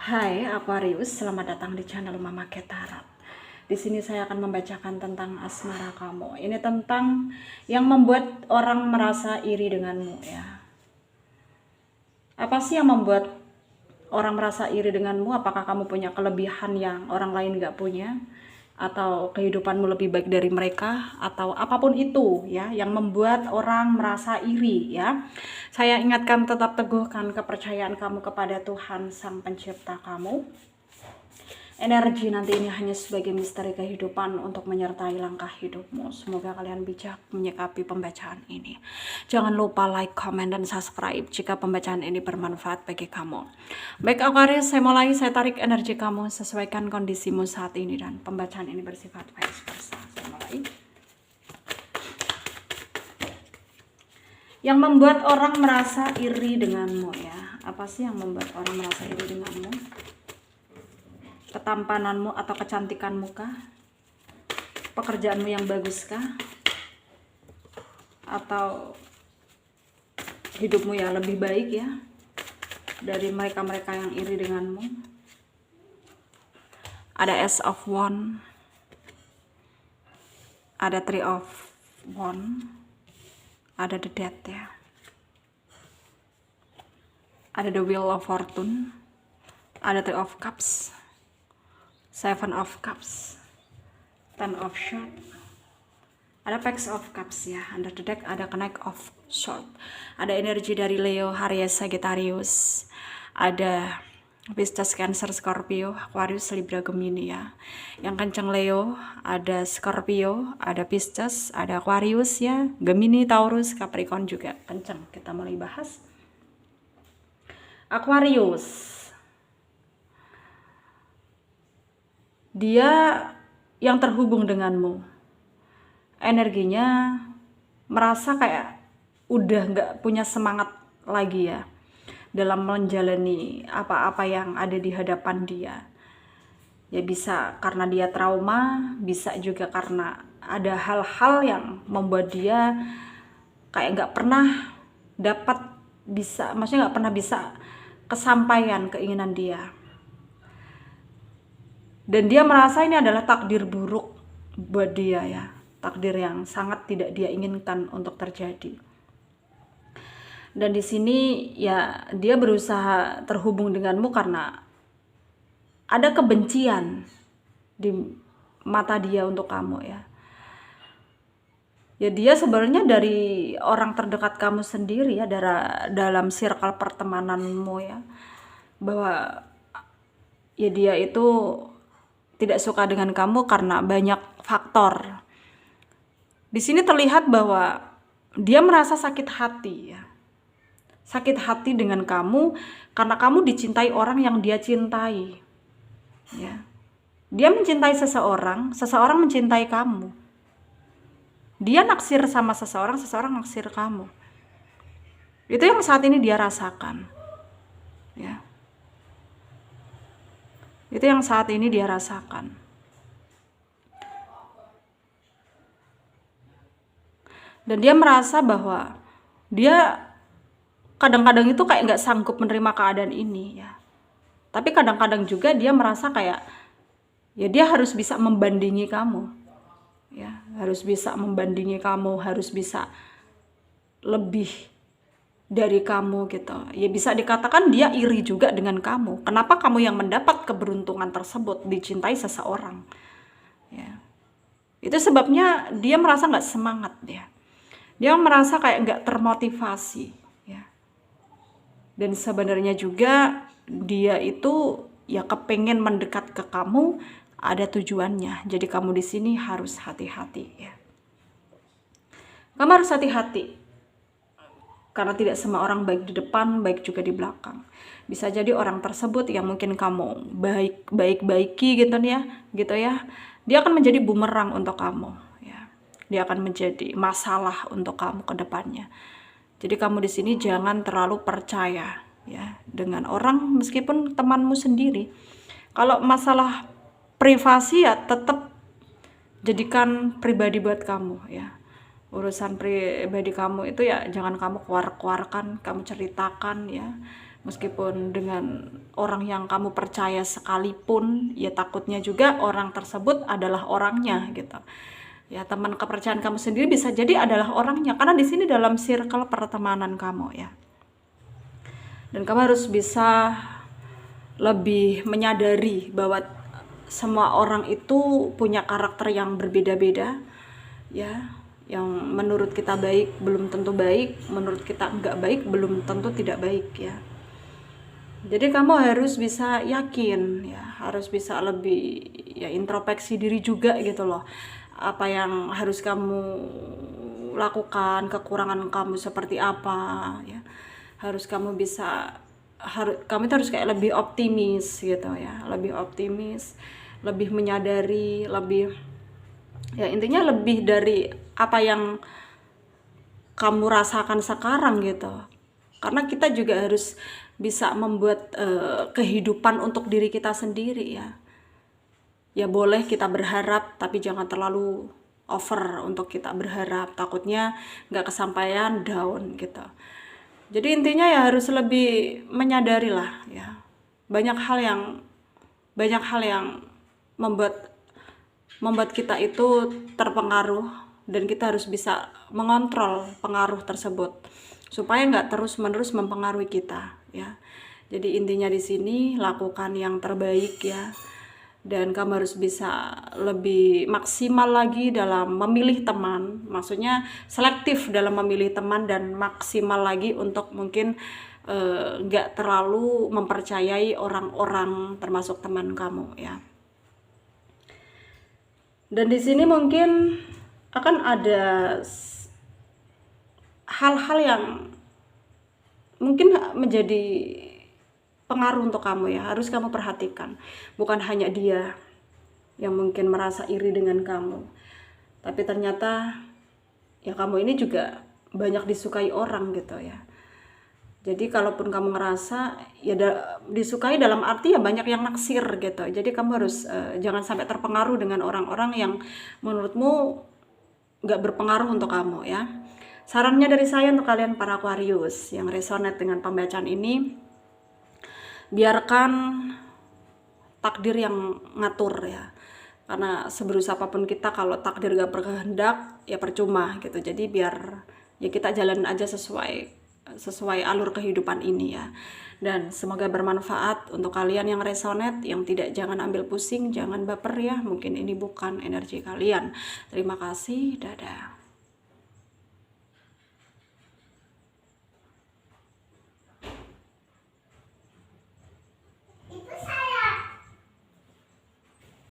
Hai Aquarius, selamat datang di channel Mama Ketarat. Di sini saya akan membacakan tentang asmara kamu. Ini tentang yang membuat orang merasa iri denganmu ya. Apa sih yang membuat orang merasa iri denganmu? Apakah kamu punya kelebihan yang orang lain gak punya? Atau kehidupanmu lebih baik dari mereka? Atau apapun itu ya yang membuat orang merasa iri ya. Saya ingatkan, tetap teguhkan kepercayaan kamu kepada Tuhan Sang Pencipta kamu. Energi nanti ini hanya sebagai misteri kehidupan untuk menyertai langkah hidupmu. Semoga kalian bijak menyikapi pembacaan ini. Jangan lupa like, comment, dan subscribe jika pembacaan ini bermanfaat bagi kamu. Baik Aquarius, saya mulai. Saya tarik energi kamu, sesuaikan kondisimu saat ini, dan pembacaan ini bersifat vice versa. Saya mulai. Yang membuat orang merasa iri denganmu ya. Apa sih yang membuat orang merasa iri denganmu? Ketampananmu atau kecantikanmu kah? Pekerjaanmu yang bagus kah? Atau hidupmu yang lebih baik ya dari mereka-mereka yang iri denganmu? Ada Ace of Wands, ada Three of Wands, ada The Death ya, ada The Wheel of Fortune, ada Three of Cups, Seven of Cups, Ten of Swords, ada Page of Cups ya. Under the deck ada Knight of Swords, ada energi dari Leo, Aries, Sagittarius, ada Pisces, Cancer, Scorpio, Aquarius, Libra, Gemini ya. Yang kenceng Leo, ada Scorpio, ada Pisces, ada Aquarius ya, Gemini, Taurus, Capricorn juga kenceng. Kita mulai bahas Aquarius. Dia yang terhubung denganmu, energinya merasa kayak udah nggak punya semangat lagi ya dalam menjalani apa-apa yang ada di hadapan dia. Ya bisa karena dia trauma, bisa juga karena ada hal-hal yang membuat dia kayak nggak pernah dapat bisa, maksudnya nggak pernah bisa kesampaian keinginan dia. Dan dia merasa ini adalah takdir buruk buat dia ya, takdir yang sangat tidak dia inginkan untuk terjadi. Dan di sini ya dia berusaha terhubung denganmu karena ada kebencian di mata dia untuk kamu ya. Ya dia sebenarnya dari orang terdekat kamu sendiri ya, dalam circle pertemananmu ya, bahwa ya dia itu tidak suka dengan kamu karena banyak faktor. Di sini terlihat bahwa dia merasa sakit hati ya. Sakit hati dengan kamu karena kamu dicintai orang yang dia cintai. Ya. Dia mencintai seseorang, seseorang mencintai kamu. Dia naksir sama seseorang, seseorang naksir kamu. Itu yang saat ini dia rasakan. Ya. Itu yang saat ini dia rasakan. Dan dia merasa bahwa dia kadang-kadang itu kayak nggak sanggup menerima keadaan ini ya. Tapi kadang-kadang juga dia merasa kayak ya dia harus bisa membandingi kamu. Ya, harus bisa membandingi kamu, harus bisa lebih dari kamu gitu. Ya bisa dikatakan dia iri juga dengan kamu. Kenapa kamu yang mendapat keberuntungan tersebut, dicintai seseorang ya. Itu sebabnya dia merasa nggak semangat ya. Dia merasa kayak nggak termotivasi ya. Dan sebenarnya juga dia itu ya kepengen mendekat ke kamu, ada tujuannya. Jadi kamu di sini harus hati-hati ya. Kamu harus hati-hati. Karena tidak semua orang baik di depan, baik juga di belakang. Bisa jadi orang tersebut yang mungkin kamu baik-baiki gitu ya, dia akan menjadi bumerang untuk kamu ya. Dia akan menjadi masalah untuk kamu ke depannya. Jadi kamu di sini jangan terlalu percaya ya dengan orang meskipun temanmu sendiri. Kalau masalah privasi ya tetap jadikan pribadi buat kamu ya. Urusan pribadi kamu itu ya jangan kamu keluarkan, kamu ceritakan ya. Meskipun dengan orang yang kamu percaya sekalipun, ya takutnya juga orang tersebut adalah orangnya gitu. Ya, teman kepercayaan kamu sendiri bisa jadi adalah orangnya, karena di sini dalam circle pertemanan kamu ya. Dan kamu harus bisa lebih menyadari bahwa semua orang itu punya karakter yang berbeda-beda ya. Yang menurut kita baik belum tentu baik, menurut kita enggak baik belum tentu tidak baik ya. Jadi kamu harus bisa yakin ya, harus bisa lebih ya introspeksi diri juga gitu loh. Apa yang harus kamu lakukan, kekurangan kamu seperti apa ya. Harus kamu bisa kamu itu harus kayak lebih optimis gitu ya, lebih optimis, lebih menyadari, lebih ya intinya lebih dari apa yang kamu rasakan sekarang gitu. Karena kita juga harus bisa membuat kehidupan untuk diri kita sendiri ya. Ya boleh kita berharap, tapi jangan terlalu over untuk kita berharap, takutnya nggak kesampaian, down gitu. Jadi intinya ya harus lebih menyadari lah ya. Banyak hal yang membuat kita itu terpengaruh, dan kita harus bisa mengontrol pengaruh tersebut supaya nggak terus-menerus mempengaruhi kita ya. Jadi intinya di sini lakukan yang terbaik ya, dan kamu harus bisa lebih maksimal lagi dalam memilih teman, maksudnya selektif dalam memilih teman, dan maksimal lagi untuk mungkin nggak terlalu mempercayai orang-orang termasuk teman kamu ya. Dan di sini mungkin akan ada hal-hal yang mungkin menjadi pengaruh untuk kamu ya, harus kamu perhatikan. Bukan hanya dia yang mungkin merasa iri dengan kamu, tapi ternyata ya kamu ini juga banyak disukai orang gitu ya. Jadi kalaupun kamu ngerasa ya disukai dalam arti ya banyak yang naksir gitu. Jadi kamu harus jangan sampai terpengaruh dengan orang-orang yang menurutmu nggak berpengaruh untuk kamu ya. Sarannya dari saya untuk kalian para Aquarius yang resonate dengan pembacaan ini, biarkan takdir yang ngatur ya. Karena seberusaha apapun kita, kalau takdir gak berkehendak ya percuma gitu. Jadi biar ya kita jalan aja sesuai alur kehidupan ini ya. Dan semoga bermanfaat untuk kalian yang resonate, yang tidak, jangan ambil pusing, jangan baper ya, mungkin ini bukan energi kalian. Terima kasih, dadah.